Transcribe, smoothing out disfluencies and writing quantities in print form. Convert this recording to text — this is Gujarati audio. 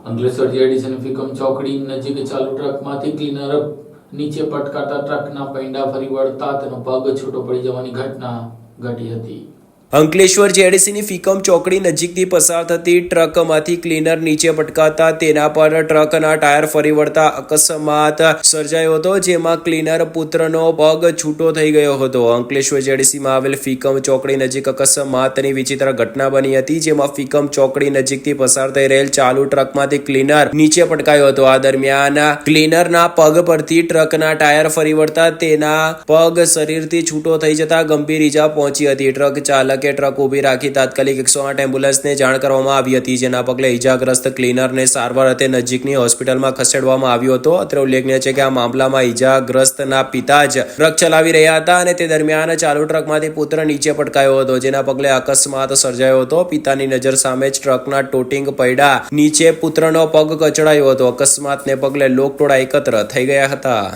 અંકલેશ્વર જીઆઈડીસી ફીકમ ચોકડી નજીક ચાલુ ટ્રકમાંથી ક્લીનર નીચે પટકાતા ટ્રકના પૈંડા ફરી વળતા તેનો પગ છૂટો પડી જવાની ઘટના ઘટી હતી। અંકલેશ્વર જીઆઈડીસીની ફીકમ ચોકડી નજીકથી પસાર થતી ટ્રકમાંથી ક્લીનર નીચે પટકાતા તેના પર ટ્રકના ટાયર ફરી વળતા અકસ્માત સર્જાયો હતો, જેમાં ક્લીનર પુત્રનો પગ છૂટો થઈ ગયો હતો। અંકલેશ્વર જીઆઈડીસીમાં આવેલ ફીકમ ચોકડી નજીક અકસ્માતની વિચિત્ર ઘટના બની હતી, જેમાં ફીકમ ચોકડી નજીકથી પસાર થઈ રહેલ ચાલુ ટ્રકમાંથી ક્લીનર નીચે પટકાયો હતો। આ દરમિયાન ક્લીનરના પગ પરથી ટ્રકના ટાયર ફરી વળતા તેના પગ શરીરથી છૂટો થઈ જતા ગંભીર ઈજા પહોંચી હતી। ટ્રક ચાલકે ટ્રક ઉભી રાખી તાત્કાલિક 108 એમ્બ્યુલન્સને જાણ કરવામાં આવી હતી, જેના પગલે ઈજાગ્રસ્ત ક્લીનરને સારવાર અર્થે નજીકની હોસ્પિટલમાં ખસેડવામાં આવ્યો હતો। અત્રે ઉલ્લેખનીય છે કે આ મામલામાં ઈજાગ્રસ્તના પિતા જ ટ્રક ચલાવી રહ્યા હતા અને તે દરમિયાન ચાલુ ટ્રકમાંથી પુત્ર નીચે પટકાયો હતો, જેના પગલે અકસ્માત સર્જાયો હતો। પિતાની નજર સામે જ ટ્રકના ટોટિંગ પૈડા નીચે પુત્રનો પગ કચડાયો હતો। અકસ્માતને પગલે લોકટોળા એકત્ર થઈ ગયા હતા।